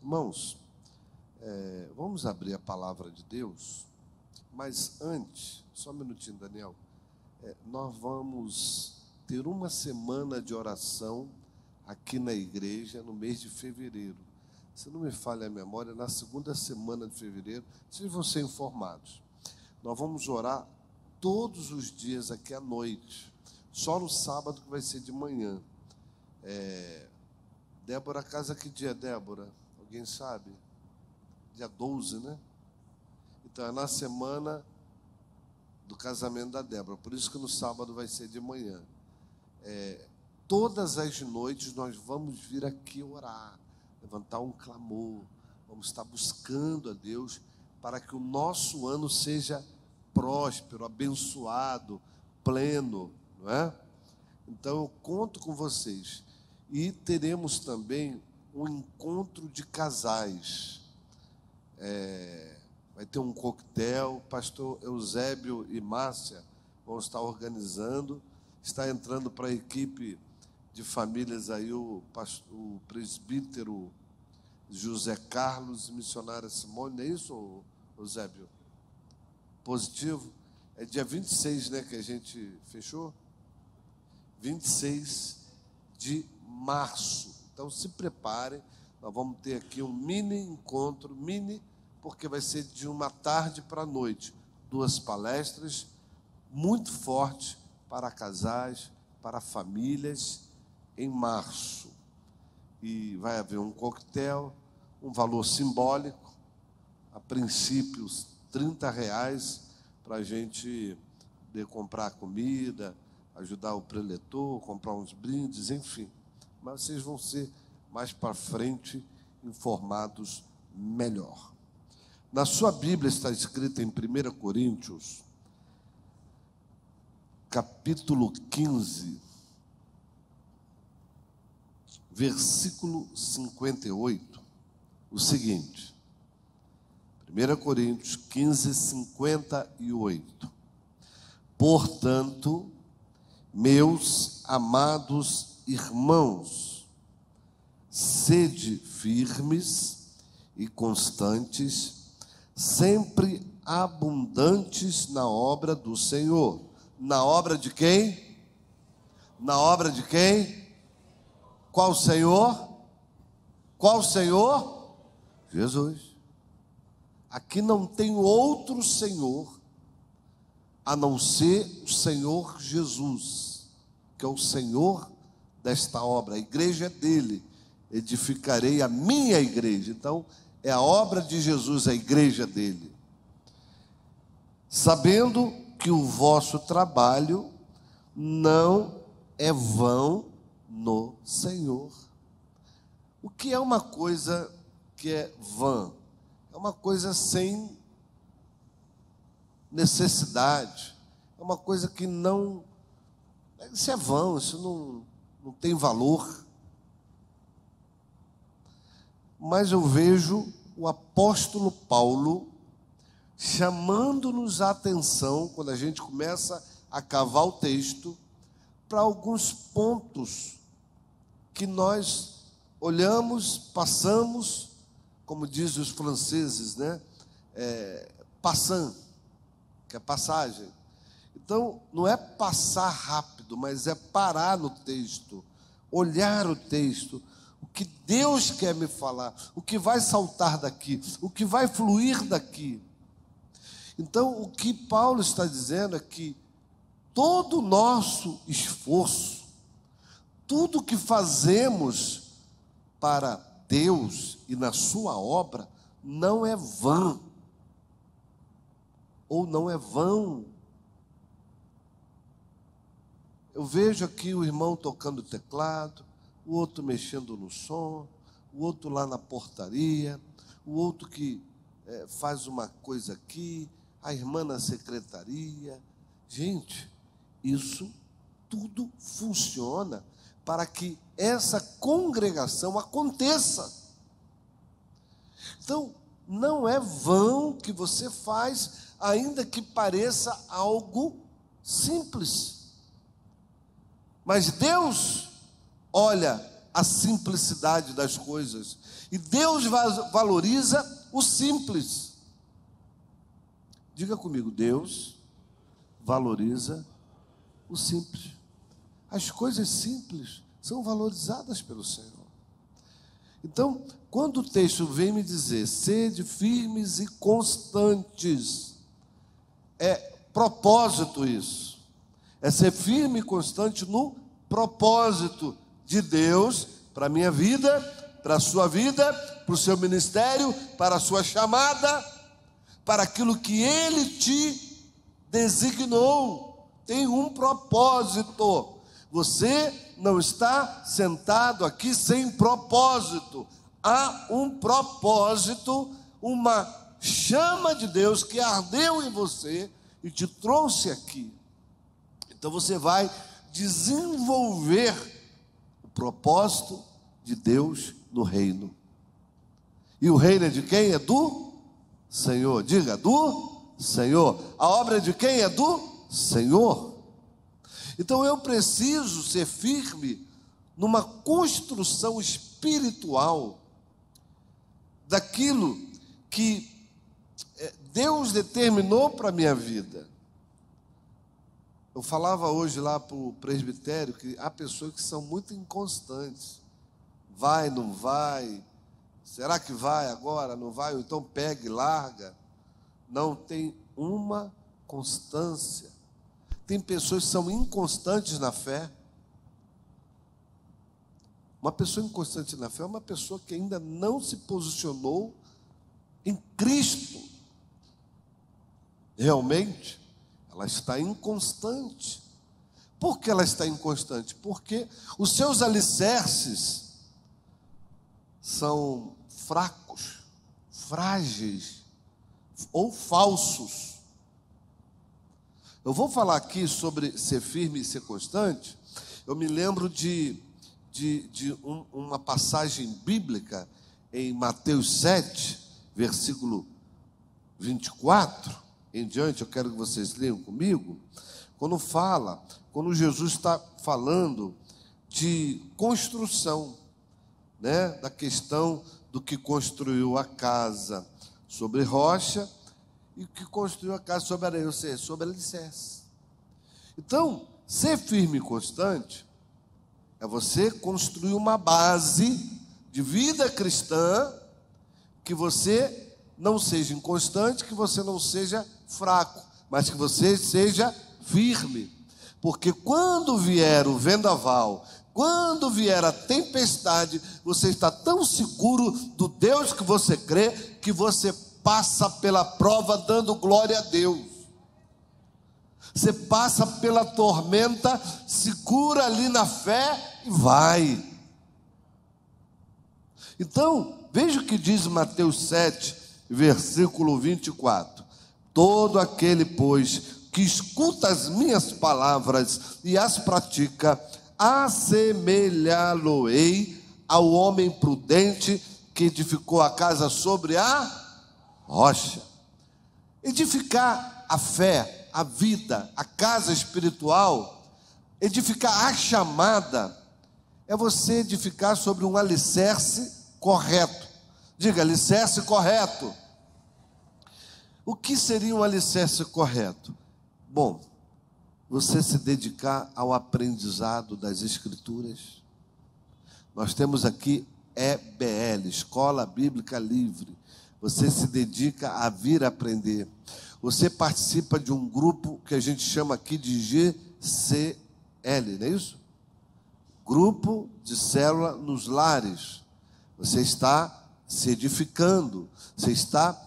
Irmãos, vamos abrir a palavra de Deus, mas antes, só um minutinho, Daniel, nós vamos ter uma semana de oração aqui na igreja no mês de fevereiro. Se não me falha a memória, na segunda semana de fevereiro, vocês vão ser informados. Nós vamos orar todos os dias aqui à noite, só no sábado que vai ser de manhã. Débora casa que dia, Débora? Alguém sabe? Dia 12, né? Então é na semana do casamento da Débora, por isso que no sábado vai ser de manhã. Todas as noites nós vamos vir aqui orar, levantar um clamor, vamos estar buscando a Deus para que o nosso ano seja próspero, abençoado, pleno, não é? Então eu conto com vocês. E teremos também um encontro de casais. Vai ter um coquetel, pastor Eusébio e Márcia vão estar organizando. Está entrando para a equipe de famílias aí o presbítero José Carlos e missionária Simone, não é isso, Eusébio? Positivo? É dia 26, né, que a gente fechou? 26 de março. Então se preparem, nós vamos ter aqui um mini encontro, porque vai ser de uma tarde para a noite. 2 palestras muito fortes para casais, para famílias, em março. E vai haver um coquetel, um valor simbólico, a princípio R$30, para a gente poder comprar comida, ajudar o preletor, comprar uns brindes, enfim. Mas vocês vão ser mais para frente informados melhor. Na sua Bíblia está escrito em 1 Coríntios, capítulo 15, versículo 58, o seguinte. 1 Coríntios 15, 58. Portanto, meus amados irmãos, sede firmes e constantes, sempre abundantes na obra do Senhor. Na obra de quem? Na obra de quem? Qual Senhor? Qual Senhor? Jesus. Aqui não tem outro Senhor a não ser o Senhor Jesus, que é o Senhor desta obra. A igreja é dele. Edificarei a minha igreja. Então, é a obra de Jesus, a igreja dele. Sabendo que o vosso trabalho não é vão no Senhor. O que é uma coisa que é vã? É uma coisa sem necessidade. É uma coisa que não... Isso é vão, isso não tem valor. Mas eu vejo o apóstolo Paulo chamando-nos a atenção, quando a gente começa a cavar o texto, para alguns pontos que nós olhamos, passamos, como dizem os franceses, né? Passant, que é passagem. Então, não é passar rápido, mas é parar no texto, olhar o texto, o que Deus quer me falar, o que vai saltar daqui, o que vai fluir daqui. Então, o que Paulo está dizendo é que todo o nosso esforço, tudo que fazemos para Deus e na sua obra, não é vã, ou não é vão. Eu vejo aqui o irmão tocando teclado, o outro mexendo no som, o outro lá na portaria, o outro que faz uma coisa aqui, a irmã na secretaria. Gente, isso tudo funciona para que essa congregação aconteça. Então, não é vão que você faz, ainda que pareça algo simples. Mas Deus olha a simplicidade das coisas. E Deus valoriza o simples. Diga comigo, Deus valoriza o simples. As coisas simples são valorizadas pelo Senhor. Então, quando o texto vem me dizer, sede firmes e constantes, é propósito isso. É ser firme e constante no propósito de Deus para a minha vida, para a sua vida, para o seu ministério, para a sua chamada, para aquilo que Ele te designou. Tem um propósito. Você não está sentado aqui sem propósito. Há um propósito, uma chama de Deus que ardeu em você e te trouxe aqui. Então você vai desenvolver o propósito de Deus no reino. E o reino é de quem? É do Senhor. Diga, do Senhor. A obra é de quem? É do Senhor. Então eu preciso ser firme numa construção espiritual daquilo que Deus determinou para a minha vida. Eu falava hoje lá para o presbitério que há pessoas que são muito inconstantes. Vai, não vai. Será que vai agora? Não vai? Ou então pega e larga. Não tem uma constância. Tem pessoas que são inconstantes na fé. Uma pessoa inconstante na fé é uma pessoa que ainda não se posicionou em Cristo. Realmente, ela está inconstante. Por que ela está inconstante? Porque os seus alicerces são fracos, frágeis ou falsos. Eu vou falar aqui sobre ser firme e ser constante. Eu me lembro de uma passagem bíblica em Mateus 7, versículo 24 em diante. Eu quero que vocês leiam comigo. Quando Jesus está falando de construção, né, da questão do que construiu a casa sobre rocha e que construiu a casa sobre areia, ou seja, sobre alicerce. Então, ser firme e constante é você construir uma base de vida cristã, que você não seja inconstante, que você não seja fraco, mas que você seja firme. Porque quando vier o vendaval, quando vier a tempestade, você está tão seguro do Deus que você crê, que você passa pela prova dando glória a Deus. Você passa pela tormenta, segura ali na fé e vai. Então, veja o que diz Mateus 7, versículo 24. Todo aquele, pois, que escuta as minhas palavras e as pratica, assemelhá-lo-ei ao homem prudente que edificou a casa sobre a rocha. Edificar a fé, a vida, a casa espiritual, edificar a chamada, é você edificar sobre um alicerce correto. Diga, alicerce correto. O que seria um alicerce correto? Bom, você se dedicar ao aprendizado das Escrituras. Nós temos aqui EBL, Escola Bíblica Livre. Você se dedica a vir aprender. Você participa de um grupo que a gente chama aqui de GCL, não é isso? Grupo de Célula nos Lares. Você está se edificando, você está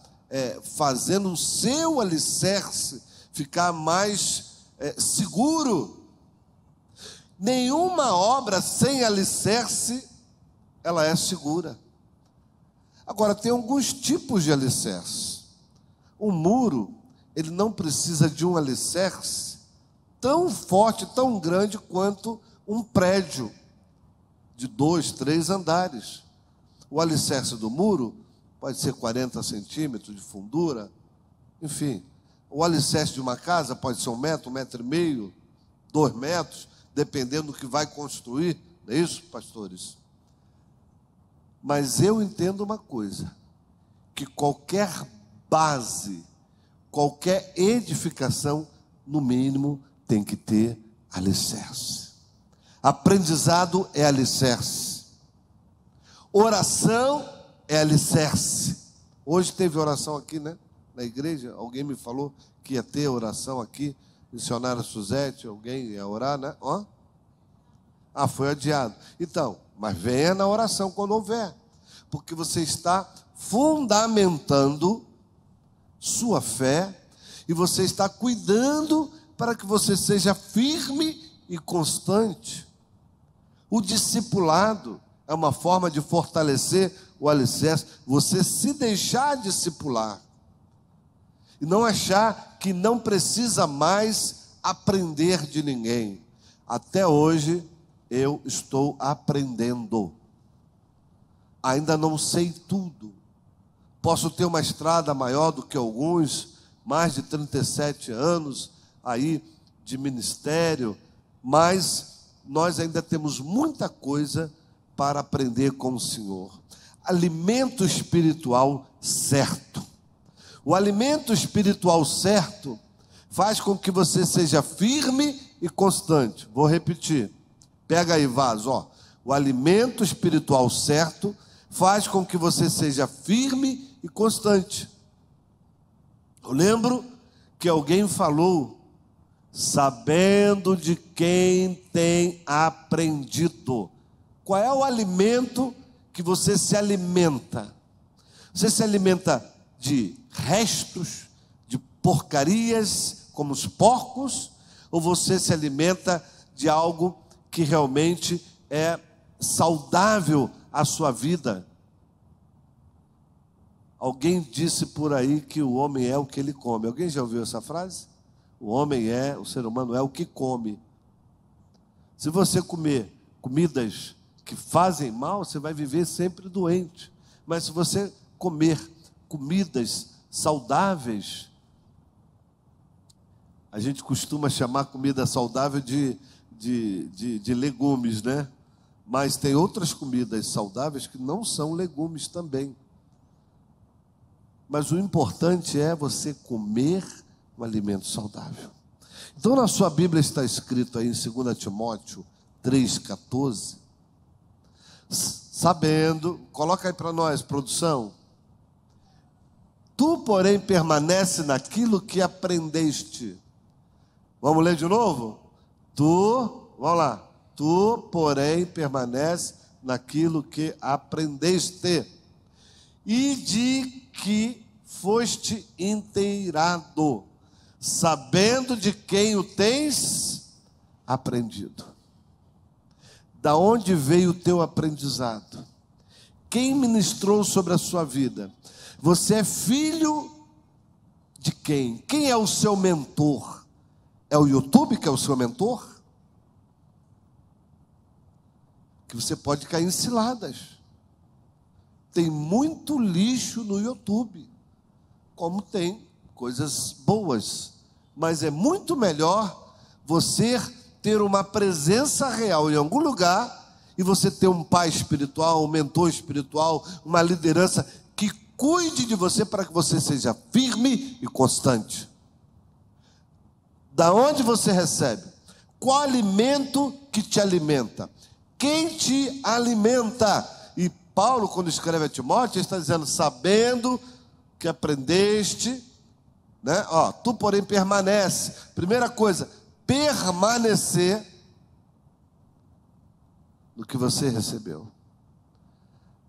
fazendo o seu alicerce ficar mais seguro. Nenhuma obra sem alicerce, ela é segura. Agora, tem alguns tipos de alicerce. O muro, ele não precisa de um alicerce tão forte, tão grande quanto um prédio de 2, 3 andares. O alicerce do muro pode ser 40 centímetros de fundura, enfim. O alicerce de uma casa pode ser 1 metro, 1,5 metros, 2 metros, dependendo do que vai construir, não é isso, pastores? Mas eu entendo uma coisa, que qualquer base, qualquer edificação, no mínimo, tem que ter alicerce. Aprendizado é alicerce. Oração é alicerce. Hoje teve oração aqui, né? Na igreja, alguém me falou que ia ter oração aqui. Missionária Suzete, alguém ia orar, né? Ó. Ah, foi adiado. Então, mas venha na oração quando houver. Porque você está fundamentando sua fé e você está cuidando para que você seja firme e constante. O discipulado é uma forma de fortalecer o alicerce. Você se deixar discipular e não achar que não precisa mais aprender de ninguém. Até hoje eu estou aprendendo. Ainda não sei tudo. Posso ter uma estrada maior do que alguns, mais de 37 anos aí de ministério, mas nós ainda temos muita coisa para aprender com o Senhor. Alimento espiritual certo. O alimento espiritual certo faz com que você seja firme e constante. Vou repetir. Pega aí, vaso, ó. O alimento espiritual certo faz com que você seja firme e constante. Eu lembro que alguém falou, sabendo de quem tem aprendido. Qual é o alimento que você se alimenta? Você se alimenta de restos, de porcarias, como os porcos, ou você se alimenta de algo que realmente é saudável à sua vida? Alguém disse por aí que o homem é o que ele come. Alguém já ouviu essa frase? O ser humano é o que come. Se você comer comidas que fazem mal, você vai viver sempre doente. Mas se você comer comidas saudáveis, a gente costuma chamar comida saudável de legumes, né? Mas tem outras comidas saudáveis que não são legumes também. Mas o importante é você comer um alimento saudável. Então na sua Bíblia está escrito aí em 2 Timóteo 3,14, sabendo, coloca aí para nós, produção. Tu, porém, permanece naquilo que aprendeste. Vamos ler de novo? Vamos lá. Tu, porém, permanece naquilo que aprendeste, e de que foste inteirado, sabendo de quem o tens aprendido. Da onde veio o teu aprendizado? Quem ministrou sobre a sua vida? Você é filho de quem? Quem é o seu mentor? É o YouTube que é o seu mentor? Que você pode cair em ciladas. Tem muito lixo no YouTube, como tem coisas boas, mas é muito melhor você ter uma presença real em algum lugar e você ter um pai espiritual, um mentor espiritual, uma liderança que cuide de você para que você seja firme e constante. Da onde você recebe? Qual alimento que te alimenta? Quem te alimenta? E Paulo, quando escreve a Timóteo, ele está dizendo, sabendo que aprendeste, né? Ó, tu, porém, permanece. Primeira coisa, permanecer no que você recebeu.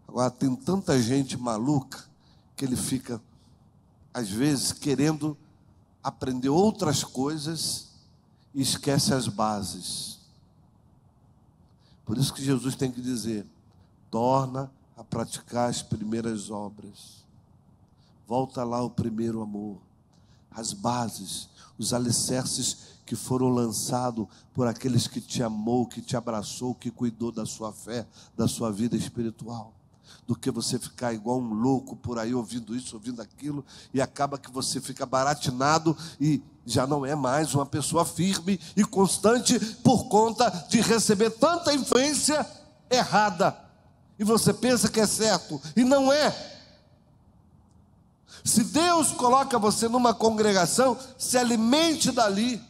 Agora, tem tanta gente maluca que ele fica, às vezes, querendo aprender outras coisas e esquece as bases. Por isso que Jesus tem que dizer, torna a praticar as primeiras obras. Volta lá ao primeiro amor. As bases, os alicerces que foram lançados por aqueles que te amou, que te abraçou, que cuidou da sua fé, da sua vida espiritual. Do que você ficar igual um louco por aí, ouvindo isso, ouvindo aquilo, e acaba que você fica baratinado e já não é mais uma pessoa firme e constante por conta de receber tanta influência errada. e você pensa que é certo, e não é. Se Deus coloca você numa congregação, se alimente dali,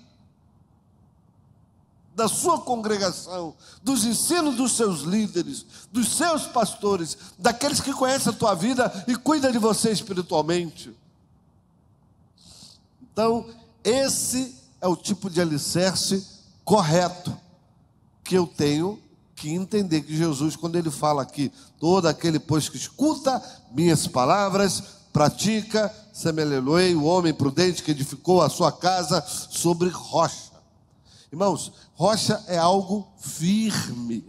da sua congregação, dos ensinos dos seus líderes, dos seus pastores, daqueles que conhecem a tua vida e cuidam de você espiritualmente. Então, esse é o tipo de alicerce correto que eu tenho que entender que Jesus, quando ele fala aqui, todo aquele, pois, que escuta minhas palavras, pratica, semelhantemente o homem prudente que edificou a sua casa sobre rocha. Irmãos, rocha é algo firme.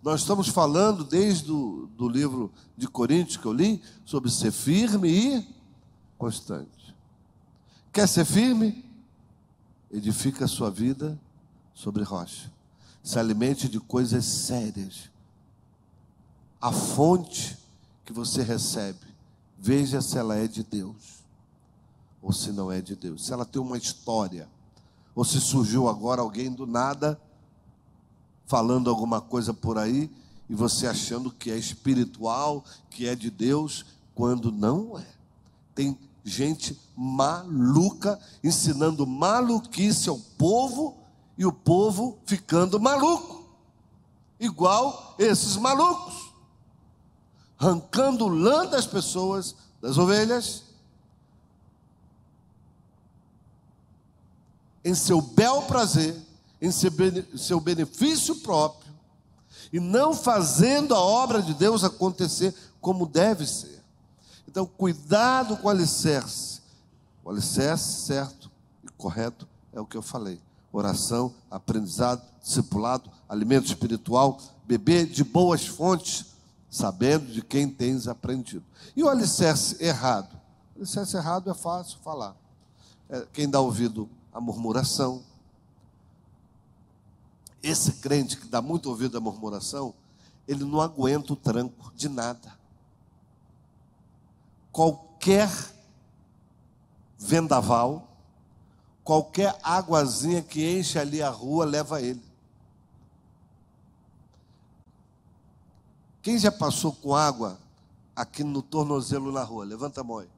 Nós estamos falando desde do livro de Coríntios que eu li, sobre ser firme e constante. Quer ser firme? Edifica a sua vida sobre rocha. Se alimente de coisas sérias. A fonte que você recebe, veja se ela é de Deus ou se não é de Deus. Se ela tem uma história, ou se surgiu agora alguém do nada falando alguma coisa por aí e você achando que é espiritual, que é de Deus, quando não é. Tem gente maluca ensinando maluquice ao povo e o povo ficando maluco, igual esses malucos, arrancando lã das pessoas, das ovelhas, em seu bel prazer, em seu benefício próprio, e não fazendo a obra de Deus acontecer como deve ser. Então, cuidado com o alicerce. O alicerce certo e correto é o que eu falei: oração, aprendizado, discipulado, alimento espiritual, beber de boas fontes, sabendo de quem tens aprendido. E o alicerce errado? O alicerce errado é fácil falar. Quem dá ouvido à murmuração. Esse crente que dá muito ouvido à murmuração, ele não aguenta o tranco de nada. Qualquer vendaval, qualquer águazinha que enche ali a rua, leva ele. Quem já passou com água aqui no tornozelo na rua? Levanta a mão aí.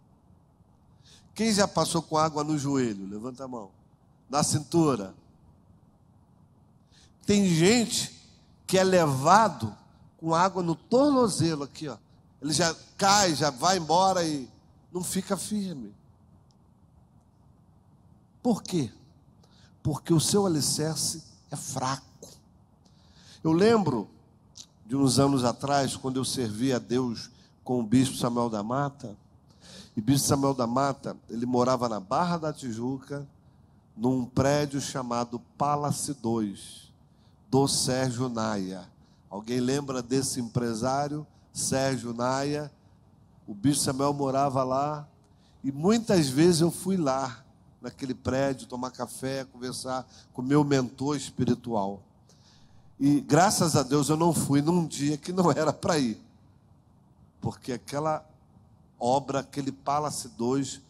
Quem já passou com água no joelho? Levanta a mão. Na cintura. Tem gente que é levado com água no tornozelo aqui, ó. Ele já cai, já vai embora e não fica firme. Por quê? Porque o seu alicerce é fraco. Eu lembro de uns anos atrás, quando eu servi a Deus com o bispo Samuel da Mata. E o bispo Samuel da Mata, ele morava na Barra da Tijuca, num prédio chamado Palace 2, do Sérgio Naia. Alguém lembra desse empresário, Sérgio Naia? O bispo Samuel morava lá, e muitas vezes eu fui lá, naquele prédio, tomar café, conversar com meu mentor espiritual. E graças a Deus eu não fui num dia que não era para ir, porque aquela obra, aquele Palace 2,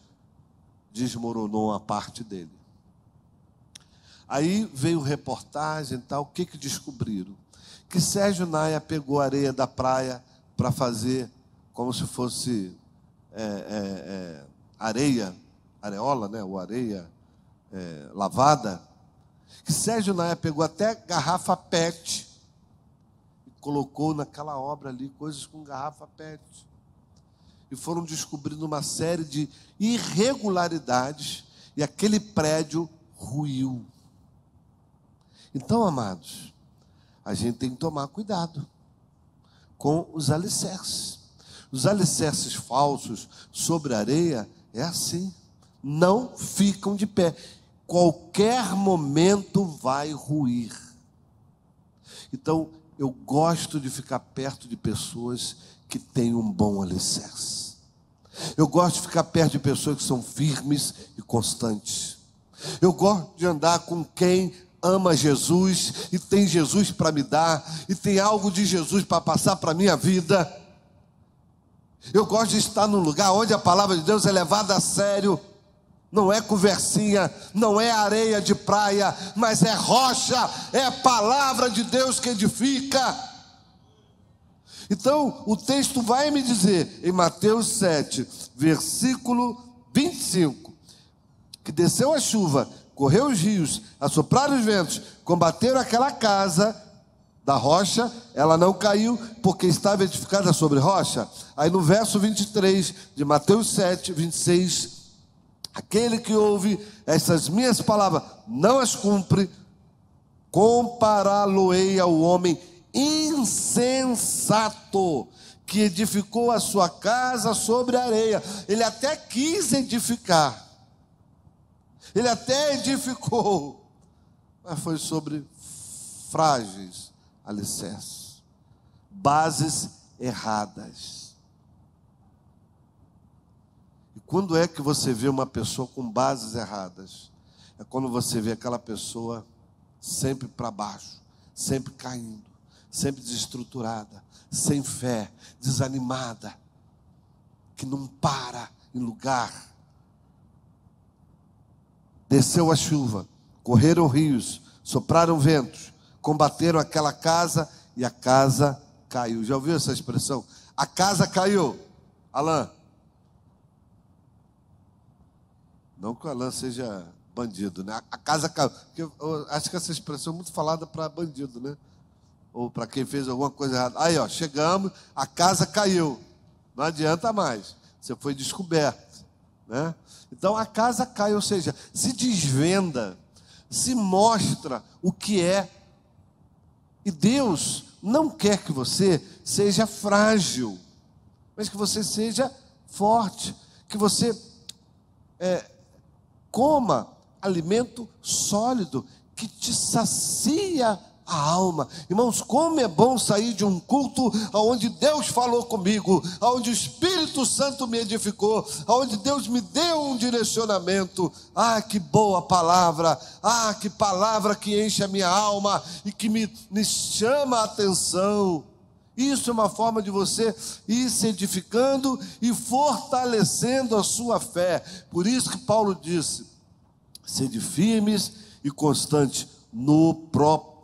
desmoronou a parte dele. Aí veio reportagem e tal, o que descobriram? Que Sérgio Naia pegou areia da praia para fazer como se fosse areola, né? Ou areia lavada. Que Sérgio Naia pegou até garrafa PET e colocou naquela obra ali coisas com garrafa PET. E foram descobrindo uma série de irregularidades e aquele prédio ruiu. Então, amados, a gente tem que tomar cuidado com os alicerces. Os alicerces falsos sobre a areia é assim, não ficam de pé. Qualquer momento vai ruir. Então, eu gosto de ficar perto de pessoas que têm um bom alicerce. Eu gosto de ficar perto de pessoas que são firmes e constantes. Eu gosto de andar com quem ama Jesus e tem Jesus para me dar e tem algo de Jesus para passar para a minha vida. Eu gosto de estar num lugar onde a palavra de Deus é levada a sério. Não é conversinha, não é areia de praia, mas é rocha, é a palavra de Deus que edifica. Então, o texto vai me dizer, em Mateus 7, versículo 25, que desceu a chuva, correu os rios, assopraram os ventos, combateram aquela casa da rocha, ela não caiu, porque estava edificada sobre rocha. Aí no verso 23 de Mateus 7, 26, aquele que ouve essas minhas palavras, não as cumpre, compará-lo-ei ao homem insensato, que edificou a sua casa sobre a areia. Ele até quis edificar, ele até edificou, mas foi sobre frágeis alicerces, bases erradas. E quando é que você vê uma pessoa com bases erradas? É quando você vê aquela pessoa sempre para baixo, sempre caindo, sempre desestruturada, sem fé, desanimada, que não para em lugar. Desceu a chuva, correram rios, sopraram ventos, combateram aquela casa e a casa caiu. Já ouviu essa expressão? A casa caiu. Alain. Não que o Alain seja bandido, né? A casa caiu. Porque eu acho que essa expressão é muito falada para bandido, né? Ou para quem fez alguma coisa errada. Aí, ó, chegamos, a casa caiu. Não adianta mais. Você foi descoberto, né? Então a casa cai, ou seja, se desvenda, se mostra o que é. E Deus não quer que você seja frágil, mas que você seja forte, que você coma alimento sólido, que te sacia a alma. Irmãos, como é bom sair de um culto onde Deus falou comigo, onde o Espírito Santo me edificou, onde Deus me deu um direcionamento. Ah, que boa palavra, ah, que palavra que enche a minha alma e que me chama a atenção. Isso é uma forma de você ir se edificando e fortalecendo a sua fé. Por isso que Paulo disse: sede firmes e constantes no propósito.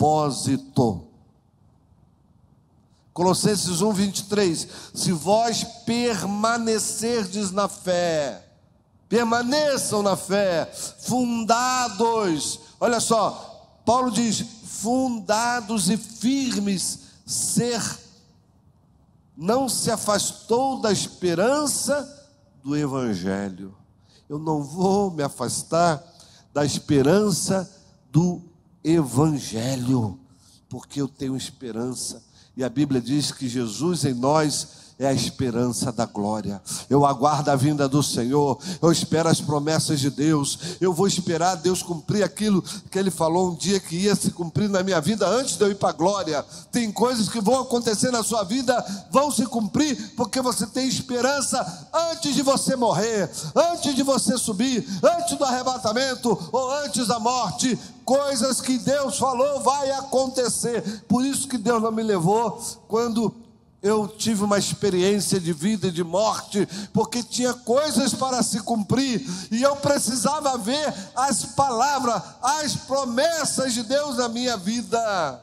Colossenses 1, 23. Se vós permanecerdes na fé, permaneçam na fé, fundados. Olha só, Paulo diz: fundados e firmes, não se afastou da esperança do Evangelho. Eu não vou me afastar da esperança do Evangelho, porque eu tenho esperança, e a Bíblia diz que Jesus em nós é a esperança da glória. Eu aguardo a vinda do Senhor, eu espero as promessas de Deus, eu vou esperar Deus cumprir aquilo que Ele falou um dia que ia se cumprir na minha vida antes de eu ir para a glória. Tem coisas que vão acontecer na sua vida, vão se cumprir, porque você tem esperança antes de você morrer, antes de você subir, antes do arrebatamento ou antes da morte. Coisas que Deus falou vai acontecer. Por isso que Deus não me levou quando eu tive uma experiência de vida e de morte, porque tinha coisas para se cumprir, e eu precisava ver as palavras, as promessas de Deus na minha vida.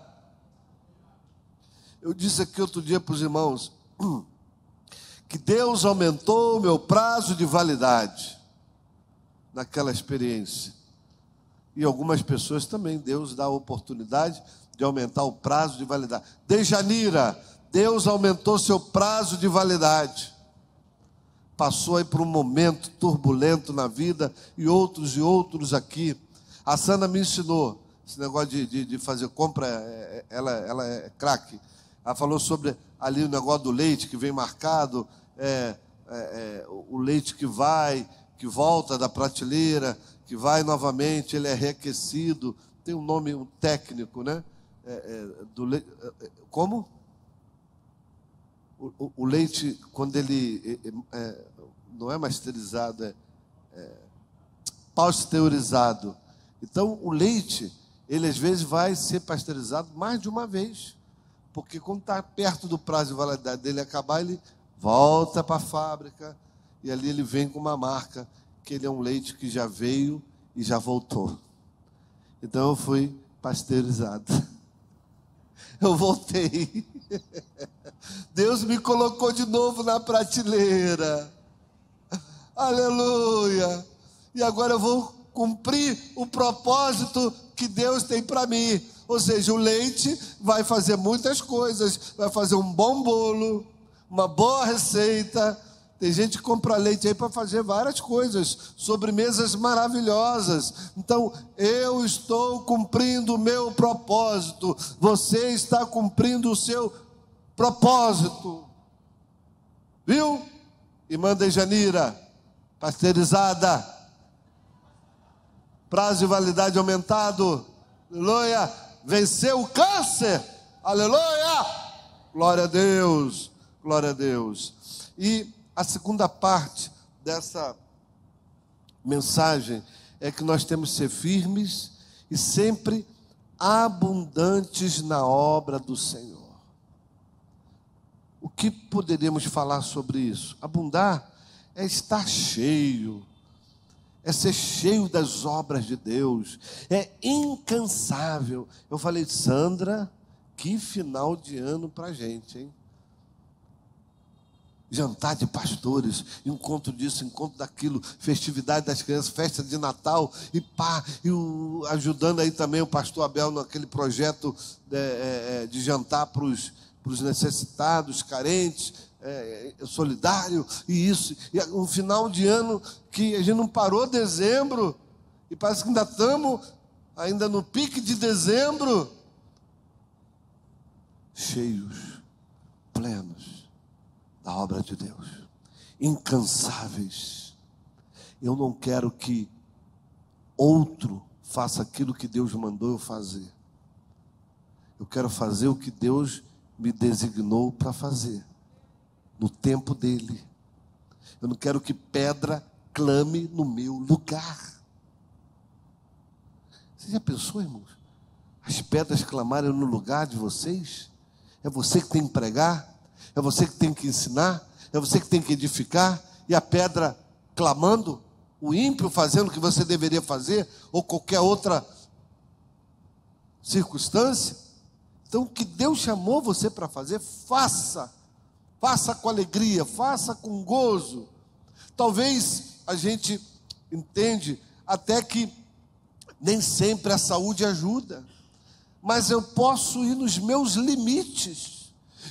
Eu disse aqui outro dia para os irmãos, que Deus aumentou o meu prazo de validade, naquela experiência, e algumas pessoas também, Deus dá a oportunidade de aumentar o prazo de validade. Dejanira, Deus aumentou seu prazo de validade. Passou aí por um momento turbulento na vida, e outros aqui. A Sandra me ensinou esse negócio de fazer compra, ela é craque. Ela falou sobre ali o negócio do leite que vem marcado, o leite que vai, que volta da prateleira, que vai novamente, ele é reaquecido. Tem um nome, um técnico, né? Do leite, como? O leite, quando ele não é masterizado, é pasteurizado. Então, o leite, ele às vezes vai ser pasteurizado mais de uma vez, porque quando está perto do prazo de validade dele acabar, ele volta para a fábrica, e ali ele vem com uma marca, que ele é um leite que já veio e já voltou. Então, eu fui pasteurizado. Eu voltei. Deus me colocou de novo na prateleira. Aleluia. E agora eu vou cumprir o propósito que Deus tem para mim. Ou seja, o leite vai fazer muitas coisas. Vai fazer um bom bolo, uma boa receita. Tem gente que compra leite aí para fazer várias coisas, sobremesas maravilhosas. Então, eu estou cumprindo o meu propósito. Você está cumprindo o seu propósito. Viu? Irmã Dejanira, pasteurizada, prazo de validade aumentado. Aleluia. Venceu o câncer. Aleluia. Glória a Deus. Glória a Deus. E a segunda parte dessa mensagem é que nós temos que ser firmes e sempre abundantes na obra do Senhor. O que poderíamos falar sobre isso? Abundar é estar cheio, é ser cheio das obras de Deus, é incansável. Eu falei, Sandra, que final de ano para a gente, hein? Jantar de pastores, encontro disso, encontro daquilo, festividade das crianças, festa de Natal, e pá, ajudando aí também o pastor Abel naquele projeto de jantar para os necessitados, carentes, solidário, e isso, e um final de ano que a gente não parou dezembro, e parece que ainda estamos ainda no pique de dezembro, cheios, plenos da obra de Deus, incansáveis. Eu não quero que outro faça aquilo que Deus mandou eu fazer. Eu quero fazer o que Deus me designou para fazer, no tempo dele. Eu não quero que pedra clame no meu lugar. Você já pensou, irmãos? As pedras clamarem no lugar de vocês? É você que tem que pregar? É você que tem que ensinar? É você que tem que edificar? E a pedra clamando? O ímpio fazendo o que você deveria fazer? Ou qualquer outra circunstância? Então, o que Deus chamou você para fazer, faça. Faça com alegria, faça com gozo. Talvez a gente entende até que nem sempre a saúde ajuda. Mas eu posso ir nos meus limites.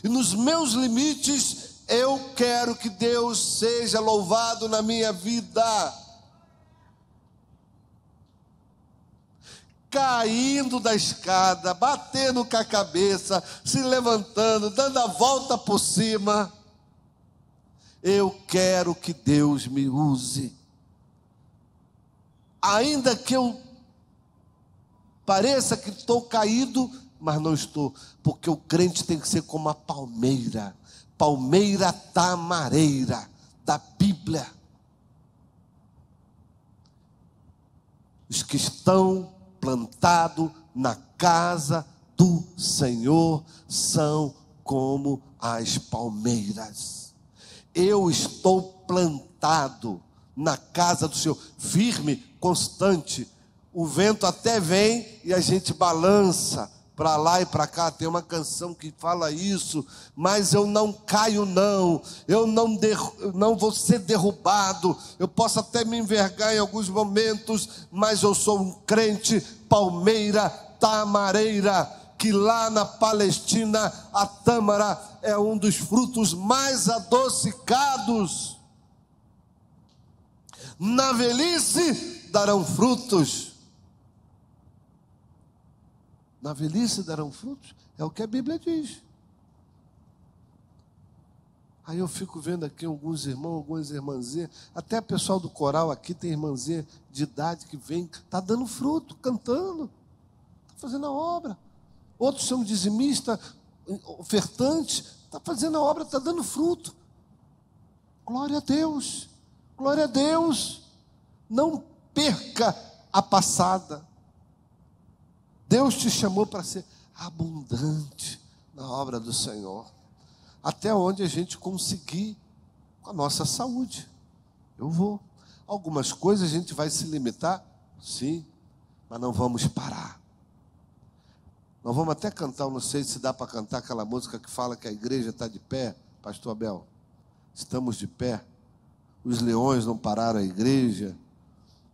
E nos meus limites, eu quero que Deus seja louvado na minha vida. Caindo da escada, batendo com a cabeça, se levantando, dando a volta por cima. Eu quero que Deus me use. Ainda que eu pareça que estou caído, mas não estou, porque o crente tem que ser como a palmeira tamareira da Bíblia. Os que estão plantados na casa do Senhor são como as palmeiras. Eu estou plantado na casa do Senhor, firme, constante. O vento até vem e a gente balança para lá e para cá. Tem uma canção que fala isso, mas eu não caio não, eu não vou ser derrubado. Eu posso até me envergar em alguns momentos, mas eu sou um crente palmeira tamareira, que lá na Palestina a tâmara é um dos frutos mais adocicados. Na velhice darão frutos. Na velhice darão frutos, é o que a Bíblia diz. Aí eu fico vendo aqui alguns irmãos, algumas irmãzinhas, até o pessoal do coral aqui tem irmãzinha de idade que vem, está dando fruto, cantando, está fazendo a obra. Outros são dizimistas, ofertantes, está fazendo a obra, está dando fruto. Glória a Deus, glória a Deus. Não perca a passada. Deus te chamou para ser abundante na obra do Senhor, até onde a gente conseguir com a nossa saúde. Eu vou. Algumas coisas a gente vai se limitar, sim, mas não vamos parar. Nós vamos até cantar, eu não sei se dá para cantar aquela música que fala que a igreja está de pé, pastor Abel. Estamos de pé. Os leões não pararam a igreja,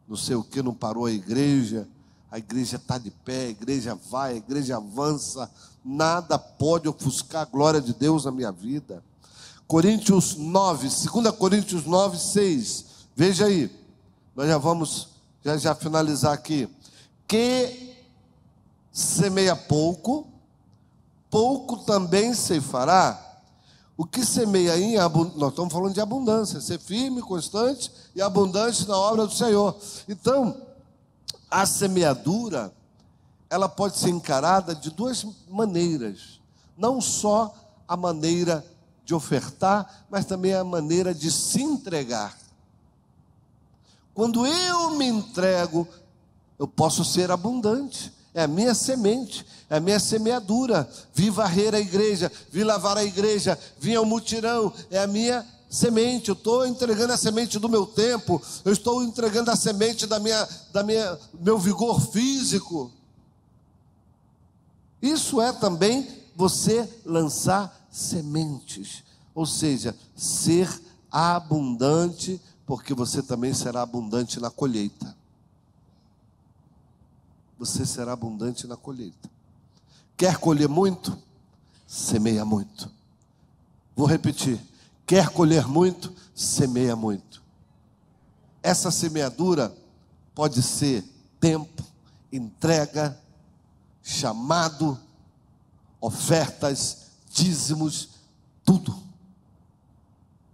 não sei o que não parou a igreja está de pé, a igreja vai, a igreja avança, nada pode ofuscar a glória de Deus na minha vida. Coríntios 9, 2 Coríntios 9, 6, veja aí, nós já vamos já finalizar aqui. Que semeia pouco, pouco também ceifará. O que semeia em abundância, nós estamos falando de abundância, ser firme, constante e abundante na obra do Senhor. Então, a semeadura, ela pode ser encarada de duas maneiras. Não só a maneira de ofertar, mas também a maneira de se entregar. Quando eu me entrego, eu posso ser abundante. É a minha semente, é a minha semeadura. Vim varrer a igreja, vim lavar a igreja, vim ao mutirão. É a minha semente. Eu estou entregando a semente do meu tempo. Eu estou entregando a semente meu vigor físico. Isso é também você lançar sementes. Ou seja, ser abundante, porque você também será abundante na colheita. Você será abundante na colheita. Quer colher muito? Semeia muito. Vou repetir. Quer colher muito? Semeia muito. Essa semeadura pode ser tempo, entrega, chamado, ofertas, dízimos, tudo.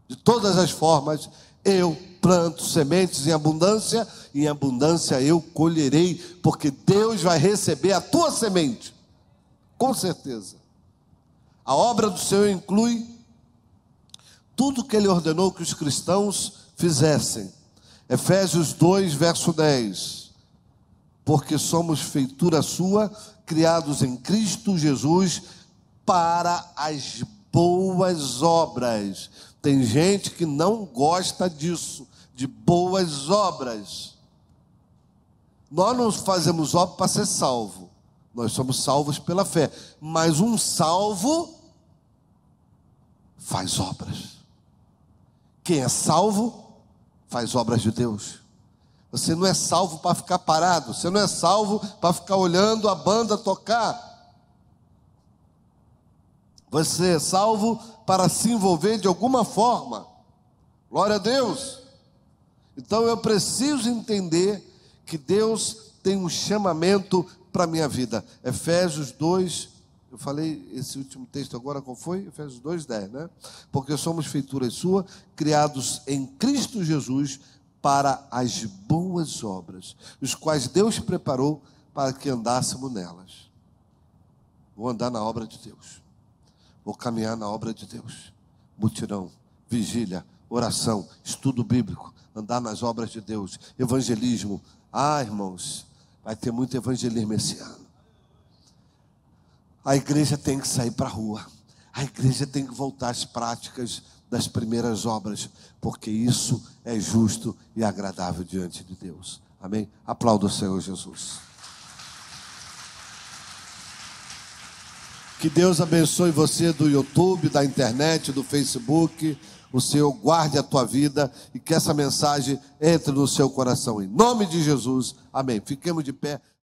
De todas as formas, eu planto sementes em abundância eu colherei, porque Deus vai receber a tua semente, com certeza. A obra do Senhor inclui tudo que Ele ordenou que os cristãos fizessem. Efésios 2, verso 10. Porque somos feitura sua, criados em Cristo Jesus, para as boas obras. Tem gente que não gosta disso, de boas obras. Nós não fazemos obra para ser salvo. Nós somos salvos pela fé. Mas um salvo faz obras. Quem é salvo faz obras de Deus. Você não é salvo para ficar parado. Você não é salvo para ficar olhando a banda tocar. Você é salvo para se envolver de alguma forma. Glória a Deus. Então eu preciso entender que Deus tem um chamamento para a minha vida. Efésios 2, eu falei esse último texto agora, qual foi? Efésios 2, 10, né? Porque somos feituras sua, criados em Cristo Jesus para as boas obras, os quais Deus preparou para que andássemos nelas. Vou andar na obra de Deus. Vou caminhar na obra de Deus. Mutirão, vigília, oração, estudo bíblico, andar nas obras de Deus, evangelismo. Ah, irmãos, vai ter muito evangelismo esse ano. A igreja tem que sair para a rua. A igreja tem que voltar às práticas das primeiras obras, porque isso é justo e agradável diante de Deus. Amém? Aplauda o Senhor Jesus. Que Deus abençoe você do YouTube, da internet, do Facebook. O Senhor guarde a tua vida e que essa mensagem entre no seu coração. Em nome de Jesus. Amém. Fiquemos de pé.